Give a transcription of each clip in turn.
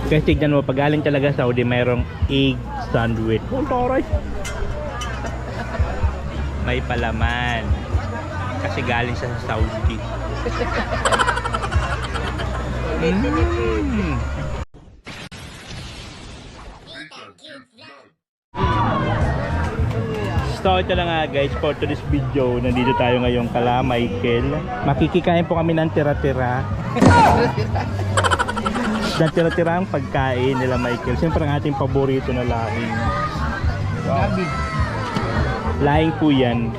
Guys, tignan mo, pag galing talaga Saudi, mayroong egg sandwich. May palaman. Kasi galing siya sa Saudi. So ito lang nga guys, for today's video, nandito tayo ngayon kala Michael. Makikikain po kami ng tira-tira. ng tira-tira ang pagkain nila Michael. Siyempre ang ating paborito na laing. Gabi. Laing po yan.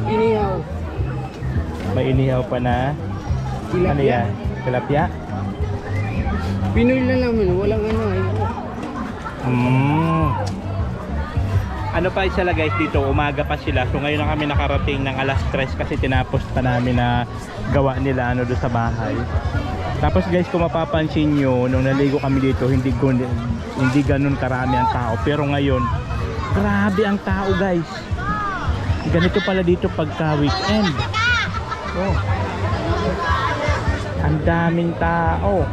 Inihaw. May inihaw pa na. Tilapia. Ano yan? Tilapia? Pinoy na naman, walang ano eh. Ano pa sila guys dito, umaga pa sila. So ngayon na kami nakarating ng alas 3 kasi tinapos pa namin na gawa nila ano doon sa bahay. Tapos guys, kung mapapansin nyo, nung naligo kami dito, hindi ganun karami ang tao. Pero ngayon, grabe ang tao guys. Ganito pala dito pagka weekend. Oh. Ang daming tao.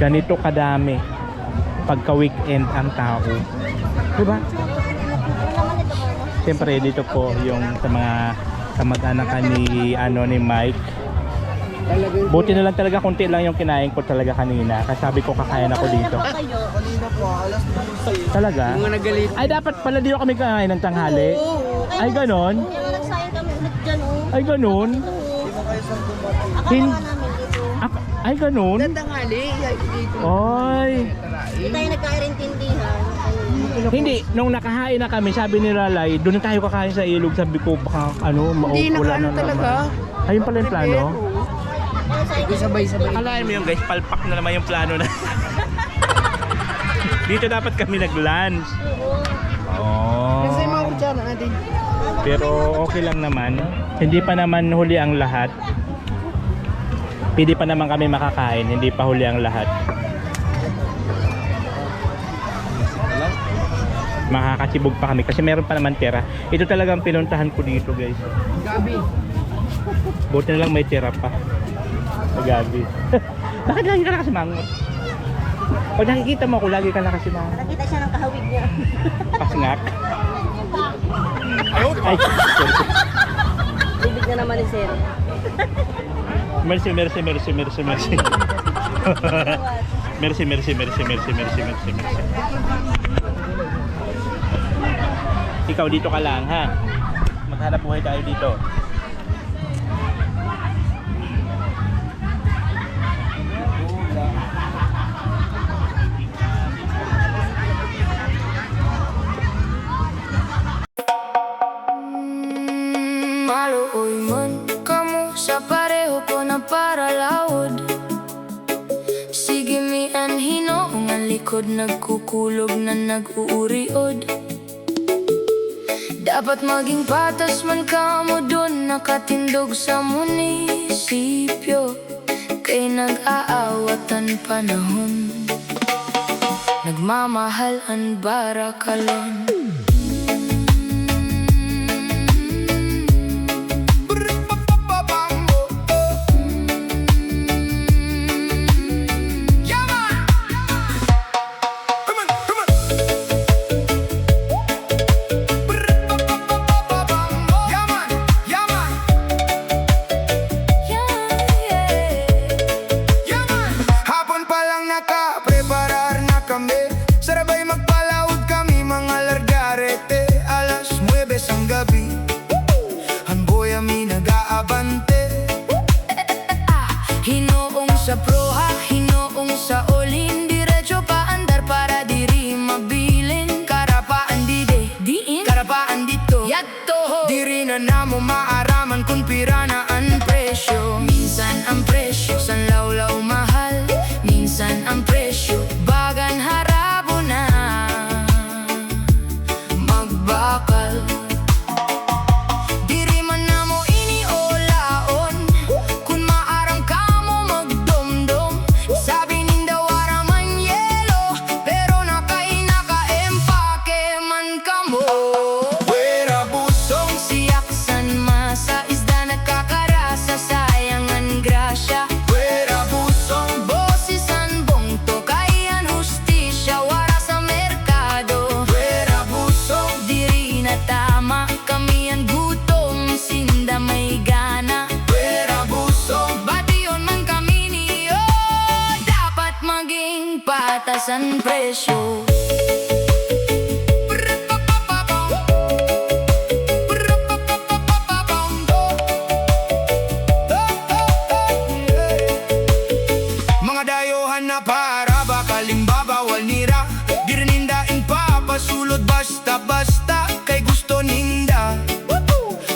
Ganito kadami pagka weekend ang tao, diba? Siyempre dito po yung sa mga kamag-anak ni Mike. Buti na lang talaga, konti lang yung kinain ko talaga kanina kasi sabi ko kakain ako dito. Talaga? Ay dapat pala dito kami kakain ng tanghali. Ay ganon? Ay ganon? Ay ganon? Tanghali, dito. Oy. Hindi tayo nagkairintindihan. Hindi, nung nakahain na kami, sabi ni Lalay, doon na tayo kakain sa ilog. Sabi ko, baka ano, Hindi mauulan nakaano na talaga. naman. Ayun pala yung plano. Sabay-sabay. Akalain mo yun guys, palpak na naman yung plano na. Dito dapat kami nag-lunch. Oh. Kasi mga kutsara natin. Pero okay lang naman. Hindi pa naman huli ang lahat. Pwede pa naman kami makakain, hindi pa huli ang lahat. Makakasibog pa kami kasi meron pa naman tira. Ito talagang pinuntahan ko dito guys. Gabi. Buti na lang may tira pa. Gabi. Bakit lagi ka nakasimangot? Pag nakikita mo ako, lagi ka nakasimangot. Nakita siya ng kahawig niya. Pasngak. Ay, sorry. Bibig na naman ni Sir. Merci. Merci. Ikaw dito ka lang ha. Maghanap buhay tayo dito. Maluoy man kamo sa pareho po na paralawod. Sige mi anhino ang likod nagkukulog na nag-uuriod. Dapat maging patas man kamo dun nakatindog sa munisipyo. Kay nag-aawatan panahon, nagmamahal ang barakalon. Nakapreparar na kami, sarabay magpalaod kami mga larga. patas ang presyo. Mga dayohan na para bakaling babawal nira. Di rin hindain pa pasulod basta-basta kay gusto ninda.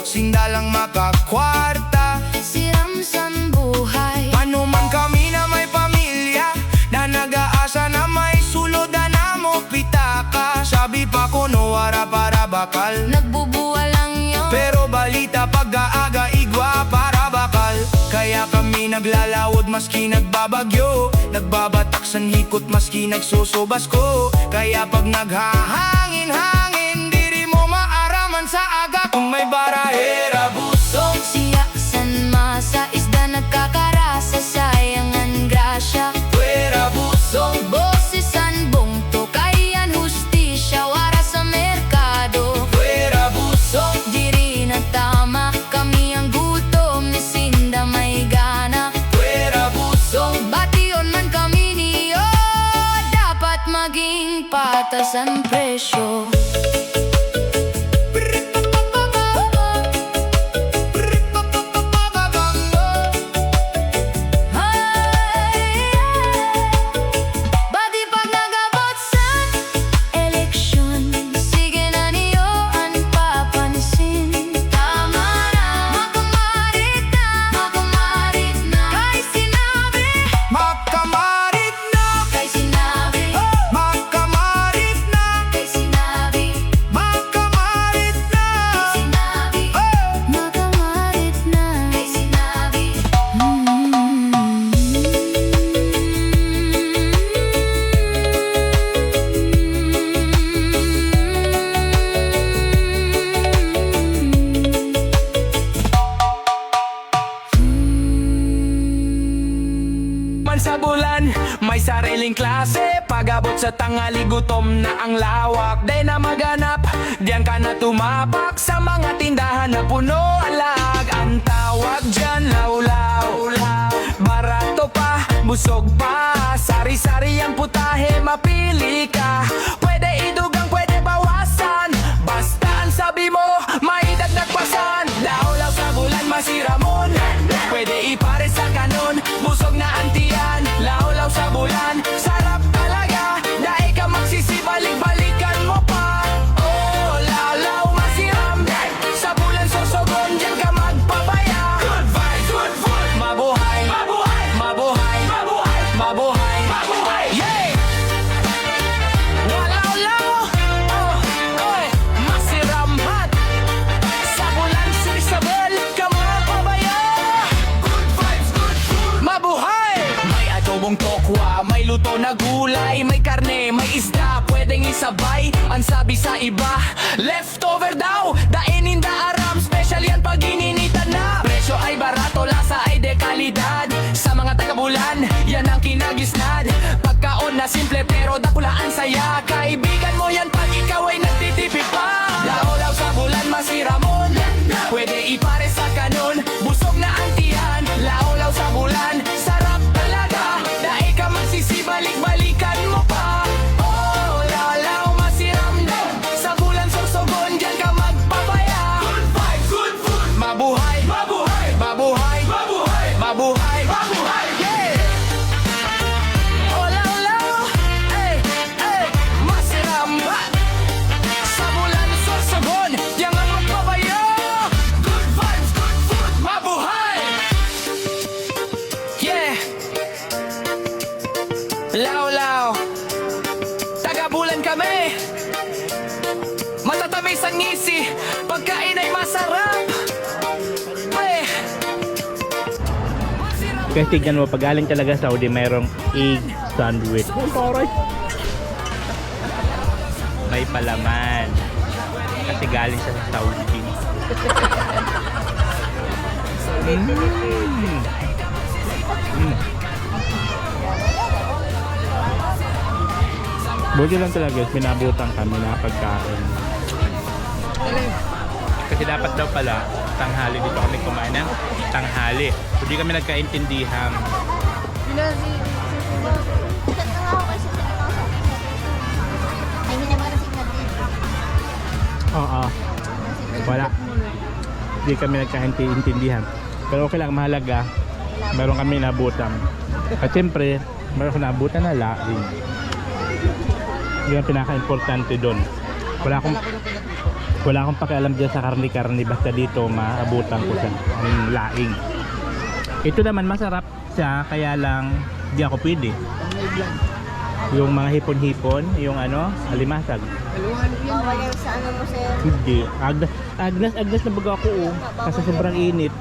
Sinda lang makakwarta. Siram san buhay. Ano man kami na may pamilya, na nag-aasa na may sulodan na mo pitaka. Sabi pa ko no wara para bakal, Nagbubuwa lang yun. pero balita pag-aaga igwa para bakal. Kaya kami naglalawod maski nagbabagyo, nagbabatak sa hikot maski nagsusubas ko. Kaya pag naghahangin-hangin, diri mo maaraman sa aga. Kung may barahera busong, Siya san masa isda nagkakarasa. Sayangan grasya. pwera busong. Boses san bungto. Kayan hustisya. Wara sa merkado. Pwera busong. Diri na tama. Kami ang gutom. Ni Sinda may gana. Pwera busong. Bation man kami niyo. Dapat maging patas ang presyo. Badi pag nagabot sa eleksyon, sige na niyo ang papansin. Tama na, makamarit na, kay sinabi, Makamarit na, kay sinabi, makamarit na, kay sinabi, makamarit na. sinabi, makamarit na, kay sinabi. Man sa bulan, may sariling klase. Pag-abot sa tanghali, gutom na ang lawak. Di na maganap, diyan ka na tumapak. Sa mga tindahan na puno alag. Ang tawag dyan, lawlaw. Barato pa, busog pa. Sari-sari ang putahe, mapili ka. Pwede idugang, pwede bawasan. Basta ang sabi mo, may dagdag pasan. Lawlaw sa bulan, masiramon. Pwede ipare sa kanon, busog na ang tiyan. Lawlaw sa bulan, sarap talaga. Dahil ka magsisibalik-balikan mo pa. Oh, lawlaw masiram. Sa bulan sosogon, dyan ka magpapaya. Good vibes, good food. Mabuhay, mabuhay, mabuhay, mabuhay, mabuhay, mabuhay. Yeah! Walawlaw, oh, oy, masiram hat. Sa bulan si Isabel, ka magpapaya. Good vibes, good food. Mabuhay! May adobong tokwa, may luto na gulay, may karne, may isda, pwedeng isabay. Ang sabi sa iba, leftover daw, dainin da aram, special yan pag ininitan na. Presyo ay barato, lasa ay de kalidad. Sa mga taga-bulan, yan ang kinagisnad. Pagkaon na simple pero dakulaan saya. Kaibigan mo yan pag ikaw ay nagtitipid pa. Lawlaw sa bulan, masiramon. Pwede ipare sa kanon, busog na ang tiyan. Lawlaw sa bulan, sarap talaga. Dahil ka magsisibalik-balikan mo pa. Oh, lawlaw masiram na. Sa bulan sosogon, dyan ka magpapaya. Good vibes, good food. Mabuhay, mabuhay, mabuhay, mabuhay, mabuhay, mabuhay. Yeah! Oh, lawlaw, ay, ay, masiram ha. Sa bulan sosogon, dyan ka magpapaya. Good vibes, good food, mabuhay. Yeah! Lawlaw, taga-bulan kami. Matatamis ang ngisi, pagkain ay masarap. Eh. Guys, tignan mo, pag galing talaga Saudi, mayroong egg sandwich. May palaman. Kasi galing siya sa Saudi. Buti lang talaga guys, minabutan kami na pagkain. Kasi dapat daw pala, tanghali dito kami kumain ng tanghali. Hindi kami nagkaintindihan. Chat na nga ako kasi Oo. Wala. Hindi kami nagkaintindihan. Pero okay lang, mahalaga. Meron kami nabutan. At siyempre, meron ko nabutan na laing. Yun ang pinaka-importante doon. Wala akong pakialam dyan sa karni-karni. Basta dito, maabutan ko sa laing. Ito naman masarap siya, kaya lang di ako pwede. Yung mga hipon-hipon, yung ano, alimasag. Bawal yan sa ano mo, sir. Hindi. Agnas na baga ako kasi sobrang init.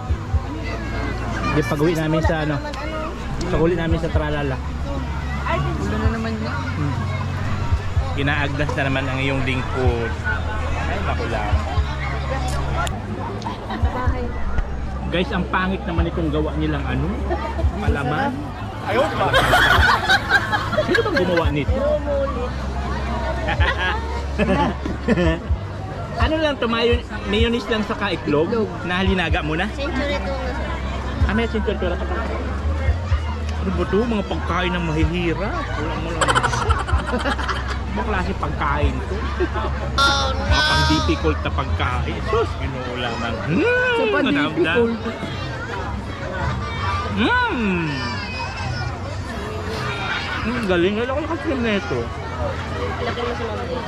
Di pag-uwi namin sa ano, pag-uwi namin sa Tralala. Ulo na naman niya. Inaagdas na naman ang iyong lingkod. Ay, naku lang. Guys, ang pangit naman itong gawa nilang ano, palaman. Ayun ba? Sino bang gumawa nito? Ano lang to, mayonnaise lang sa itlog na halinaga mo na? Century 2 na, sir. May century to. Ano ba to? Mga pagkain ng mahihira. Walang mo lang. Mga klase pagkain to. Oh no! Mga pang-difficult na pagkain. Sus, ginula man. Sa pa-difficult. Galing. Wala ko nakaslim na ito. Laki mo sa mga.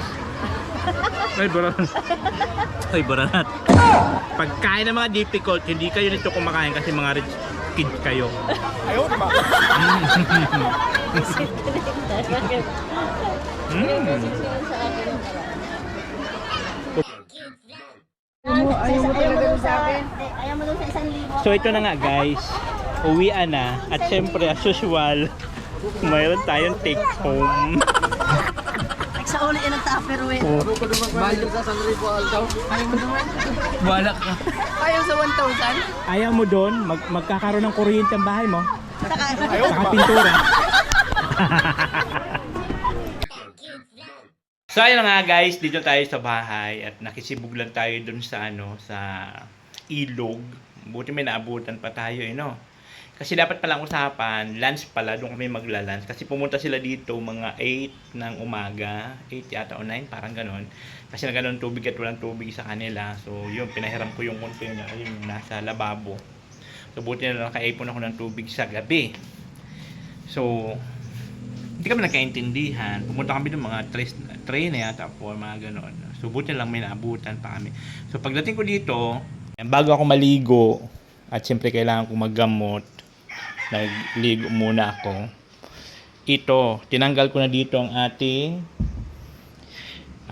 Ay, baranat. Ay, baranat. Pagkain ng mga difficult, hindi kayo nito kumakain kasi mga rich kids kayo. Ayun ba? Ayaw mo talaga sa akin. Ayaw mo doon sa 1,000. So ito na nga guys, uwian na at syempre as usual, mayroon tayong take home. Sa uli yan ang tupperware. Balik sa San Rico Altaw. Ayaw mo naman. Balak ka. Ayaw sa 1,000? Ayaw mo doon, magkakaroon ng kuryente ang bahay mo. Saka pintura. So ayun na nga guys, dito tayo sa bahay at nakisibog lang tayo doon sa ano, sa ilog. Buti may naabutan pa tayo no. Kasi dapat palang usapan, lunch pala, doon kami magla-lunch. Kasi pumunta sila dito mga 8 ng umaga, 8 yata o 9, parang ganon. Kasi nagano'n tubig at walang tubig sa kanila. So yun, pinahiram ko yung container, yung nasa lababo. So buti na lang nakaipon ako ng tubig sa gabi. So, hindi kami nagkaintindihan. Pumunta kami ng mga 3 na yata po, mga ganon. So buti na lang may naabutan pa kami. So pagdating ko dito, bago ako maligo, at siyempre kailangan kong maggamot, nagligo muna ako. Ito, tinanggal ko na dito ang ating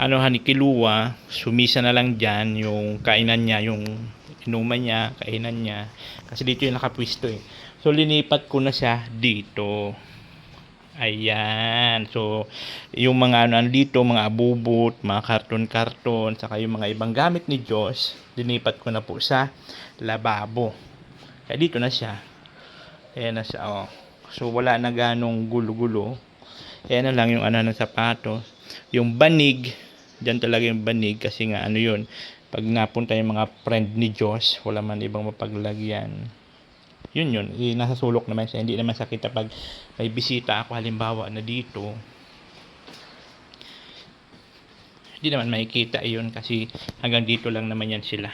hanikiluwa. Sumisa na lang dyan yung kainan niya, yung inuman niya, kainan niya. Kasi dito yung nakapwisto eh. So linipat ko na siya dito. Ayan. So yung mga dito, mga abubot, mga karton-karton, saka yung mga ibang gamit ni Diyos, linipat ko na po sa lababo. Kaya dito na siya. Ayan na siya, oh. So wala na ganong gulo-gulo. Ayan na lang yung ng sapatos. Yung banig, dyan talaga yung banig kasi nga yun, pag napunta yung mga friend ni Diyos, wala man ibang mapaglagyan. Yun. Nasa sulok naman siya. Hindi naman sakit pag may bisita ako halimbawa na dito. Hindi naman makikita yun kasi hanggang dito lang naman yan sila.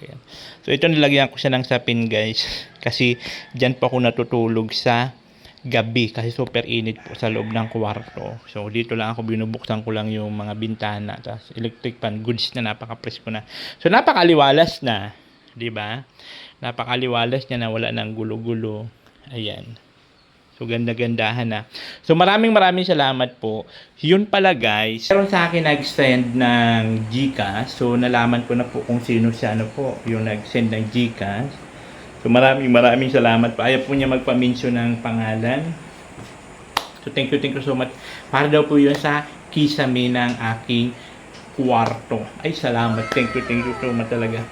Ayan. So ito nilagyan ko siya ng sapin guys kasi dyan po ako natutulog sa gabi kasi super init po sa loob ng kwarto. So dito lang ako binubuksan ko lang yung mga bintana, tapos electric fan, goods na, napaka-presko na. So napakaliwalas na, di ba? Napakaliwalas niya na wala nang gulo-gulo. Ayan. So ganda-gandahan na. So maraming salamat po. Yun pala guys. Meron sa akin nag-send ng GCash. So nalaman ko na po kung sino siya yung nag-send ng GCash. So maraming salamat po. Ayaw po niya magpa-mention ng pangalan. So thank you so much. Para daw po yun sa kisame ng aking kwarto. Ay salamat. Thank you so much talaga.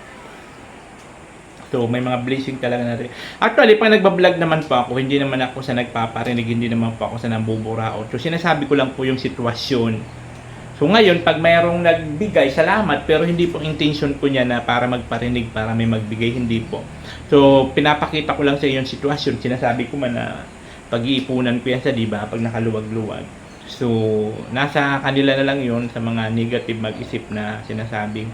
So, may mga blessing talaga na rin. Actually, pag nagbablog naman po ako, hindi naman ako sa nagpaparinig, hindi naman po ako sa nambuburaot. So, sinasabi ko lang po yung sitwasyon. So, ngayon, pag mayroong nagbigay, salamat, pero hindi po intention ko niya na para magparinig, para may magbigay, hindi po. So, pinapakita ko lang sa iyo yung sitwasyon. Sinasabi ko man na pag-iipunan ko yan sa diba, pag nakaluwag-luwag. So, nasa kanila na lang yun sa mga negative mag-isip na sinasabing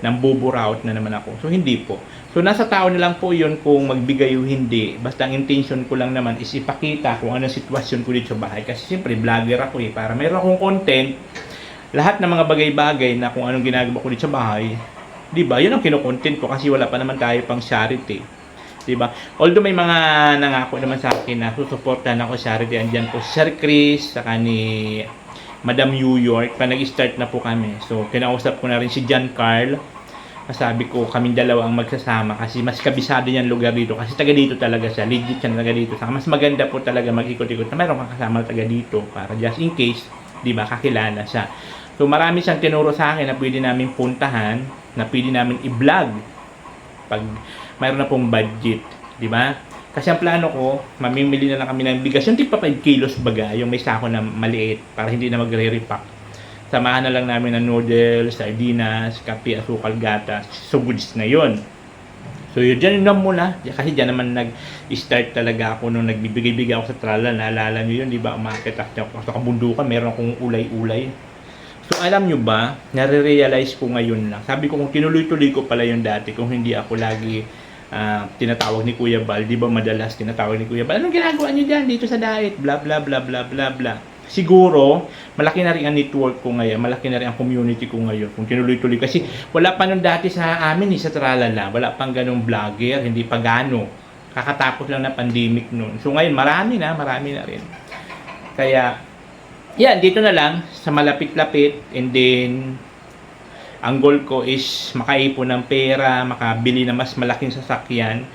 nang buburaot na naman ako. So, hindi po. So, nasa tao na lang po yun kung magbigay o hindi. Basta ang intention ko lang naman is ipakita kung anong sitwasyon ko dito sa bahay. Kasi siyempre, vlogger ako eh. Para mayroon akong content, lahat ng mga bagay-bagay na kung anong ginagawa ko dito sa bahay, di ba? Yun ang kinokontent ko kasi wala pa naman tayo pang charity. Di ba? Although may mga nangako naman sa akin na susuportahan ako sa charity. Andyan po si Sir Chris, saka ni Madam New York, pa nag-start na po kami. So, kinausap ko na rin si John Carl. Sabi ko, kaming dalawa ang magsasama kasi mas kabisado niyan lugar dito. Kasi taga dito talaga siya. Legit siya taga dito. Saka mas maganda po talaga mag-ikot-ikot na mayroon kang kasama taga dito para just in case, di ba, kakilala siya. So, marami siyang tinuro sa akin na pwede namin puntahan, na pwede namin i-vlog pag mayroon na pong budget. Di ba? Kasi ang plano ko, mamimili na lang kami ng bigas. Yung tipa 5 kilos baga, yung may sako na maliit para hindi na magre-repack. Samahan na lang namin ng noodles, sardinas, kape, asukal, gatas. So, goods na yon. So, yun dyan na muna. Kasi dyan naman nag-start talaga ako nung nagbibigay-bigay ako sa trala. Naalala nyo yun, di ba? Umakit ako sa kabundukan, meron akong ulay-ulay. So, alam nyo ba, nare-realize ko ngayon lang. Sabi ko, kung tinuloy-tuloy ko pala yung dati, kung hindi ako lagi tinatawag ni Kuya Bal, di ba madalas tinatawag ni Kuya Bal, anong ginagawa niyo dyan dito sa diet, bla bla bla bla bla bla. Siguro malaki na rin ang network ko ngayon, malaki na rin ang community ko ngayon kung tinuloy-tuloy, kasi wala pa nung dati sa amin sa Tralala, wala pang ganong vlogger, hindi pa gano, kakatapos lang na pandemic noon. So ngayon marami na rin, kaya yan, dito na lang sa malapit-lapit, and then ang goal ko is makaipon ng pera, makabili na mas malaking sasakyan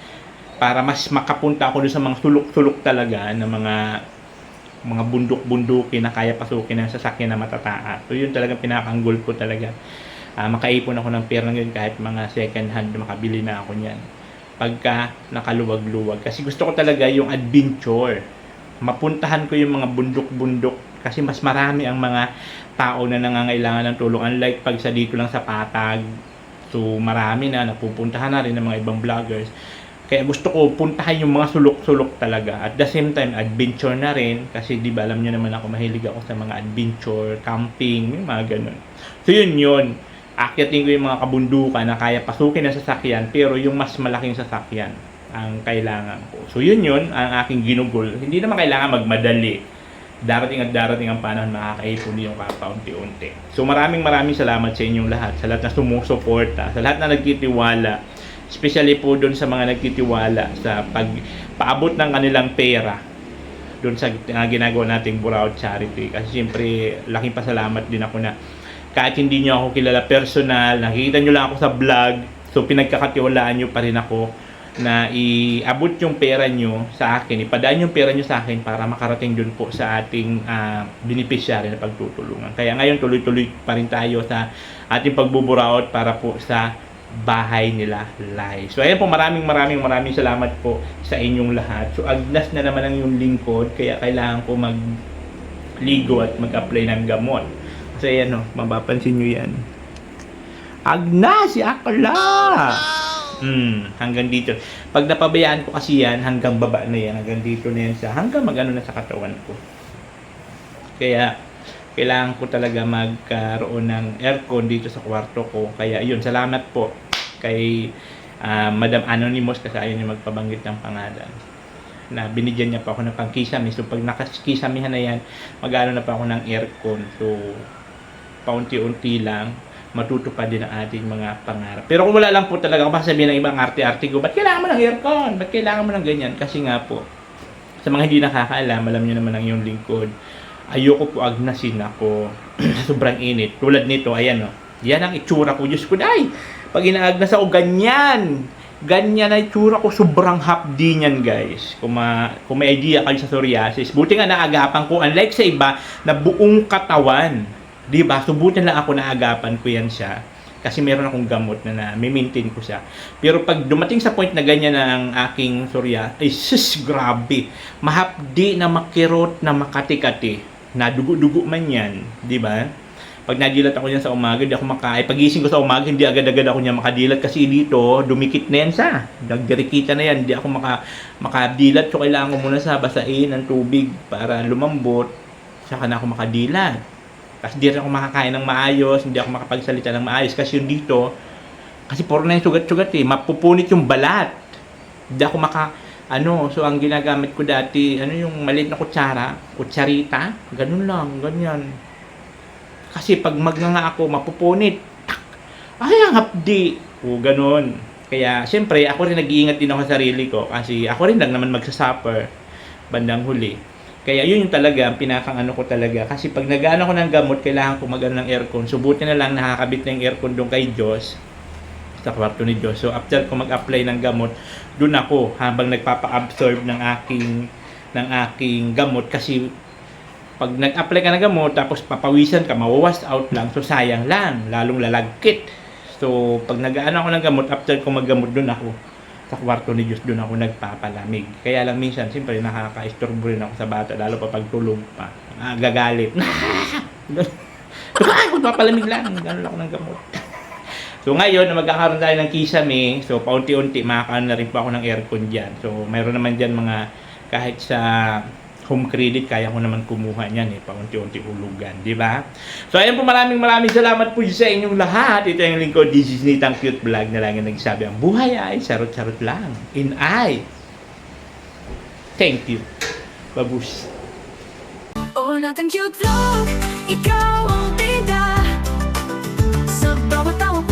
para mas makapunta ako doon sa mga sulok-sulok talaga ng mga bundok-bundukin na kaya pasukin ng sasakyan na matataas. So yun talaga pinakang goal ko talaga. Makaipon ako ng pera ngayon kahit mga second hand, makabili na ako niyan. Pagka nakaluwag-luwag. Kasi gusto ko talaga yung adventure. Mapuntahan ko yung mga bundok-bundok kasi mas marami ang mga tao na nangangailangan ng tulong, unlike pag sa dito lang sa Patag. So marami na napupuntahan na rin ng mga ibang vloggers, kaya gusto ko puntahan yung mga sulok-sulok talaga, at the same time adventure na rin kasi di ba alam niyo naman ako, mahilig ako sa mga adventure, camping, mga ganun. So yun akyatin ko yung mga kabundukan na kaya pasukin ng sasakyan, pero yung mas malaking sasakyan ang kailangan ko. So yun ang aking ginugol. Hindi naman kailangan magmadali. Darating ang panahon, makakaipon yung kapaunti-unti. So maraming salamat sa inyong lahat, sa lahat na sumusuporta, sa lahat na nagtitiwala, especially po doon sa mga nagtitiwala sa pagpaabot ng kanilang pera doon sa ginagawa nating Buraot Charity. Kasi siyempre laking pasalamat din ako na kahit hindi nyo ako kilala personal, nakikita nyo lang ako sa vlog, so pinagkakatiwalaan nyo pa rin ako na iabot yung pera nyo sa akin, ipadaan yung pera nyo sa akin para makarating dun po sa ating beneficiary na pagtutulungan. Kaya ngayon tuloy-tuloy pa rin tayo sa ating pagbuburaot para po sa bahay nila live. So ayan po, maraming salamat po sa inyong lahat. So agnas na naman ang yung lingkod, kaya kailangan ko magligo at mag-apply ng gamot. So ayan mapapansin nyo yan. Agnas, si Akla! Hanggang dito. Pag napabayaan ko kasi yan, hanggang baba na yan, hanggang dito na yan siya, hanggang magano na sa katawan ko. Kaya kailangan ko talaga magkaroon ng aircon dito sa kwarto ko. Kaya yun, salamat po kay Madam Anonymous, kasi ayaw niya magpabanggit ng pangalan, na binigyan niya pa ako ng pangkisame. So pag nakaskisamihan na yan, mag-ano na pa ako ng aircon. So paunti-unti lang matutupad din ang ating mga pangarap. Pero kung wala lang po talaga, kung sabihin ng ibang arte-arte ko, ba't kailangan mo ng aircon? Ba't kailangan mo ng ganyan? Kasi nga po, sa mga hindi nakakaalam, alam nyo naman ang iyong lingkod, ayoko po agnasin ako sa sobrang init. Tulad nito, ayan yan ang itsura ko. Diyos ko, day! Pag inaagnas ako, ganyan na itsura ko, sobrang hapdi niyan, guys. Kung may idea kayo sa psoriasis, buti nga naagapan ko, unlike sa iba, na buong katawan. Diba? So, buti lang ako naagapan ko yan siya. Kasi meron akong gamot na may-maintain ko siya. Pero pag dumating sa point na ganyan na ang aking psoriasis, grabe. Mahapdi na makirot na makati-kati. Na dugo-dugo man yan. Diba? Pag nadilat ako yan sa umaga, hindi ako pagising ko sa umaga, hindi agad-agad ako niya makadilat. Kasi dito, dumikit na yan sa. Nagdirikita na yan. Hindi ako makadilat. So, kailangan ko muna sa basain ng tubig para lumambot. saka na ako makadilat. Kasi di rin ako makakain ng maayos, hindi ako makapagsalita ng maayos. Kasi yung dito, kasi puro na yung sugat-sugat eh, mapupunit yung balat. Hindi ako so ang ginagamit ko dati, yung maliit na kutsarita, ganun lang, ganyan. Kasi pag magnganga ako, mapupunit. Tak! Ay, ang hapdi. O, ganun. Kaya, siyempre, ako rin nag-iingat din ako sa sarili ko. Kasi ako rin lang naman magsasuffer bandang huli. Kaya yun yung talaga, ang pinakang ko talaga. Kasi pag nag-ano ko ng gamot, kailangan ko mag-ano ng aircon. So, buti na lang nakakabit na yung aircon doon kay Diyos. Sa kwarto ni Diyos. So, after ko mag-apply ng gamot, doon ako habang nagpapa-absorb ng aking gamot. Kasi, pag nag-apply ka ng gamot, tapos papawisan ka, mawawas out lang. So, sayang lang. Lalong lalagkit. So, pag nag-ano ako ng gamot, after ko mag-gamot, doon ako sa kwarto ni Diyos, doon ako nagpapalamig. Kaya lang minsan, siyempre nakaka-istorbo rin ako sa bata, lalo pa pag tulog pa. Gagalit. Magpapalamig lang, gano'n ako ng gamot. So ngayon, na magkakaroon tayo ng kisame, so paunti-unti, makakaroon na rin po ako ng aircon dyan. So mayroon naman dyan mga, kahit sa home credit, kaya ko naman kumuha niyan paunti-unti ulugan, di ba? So ayan po, maraming salamat po sa inyong lahat. Ito yung lingkod, this is Nitang Cute Vlog na lang yung nagsabi, ang buhay ay sarot-sarot lang. Thank you. Babush. Oh, natin cute vlog, ikaw ang bida. Sa bawat tawag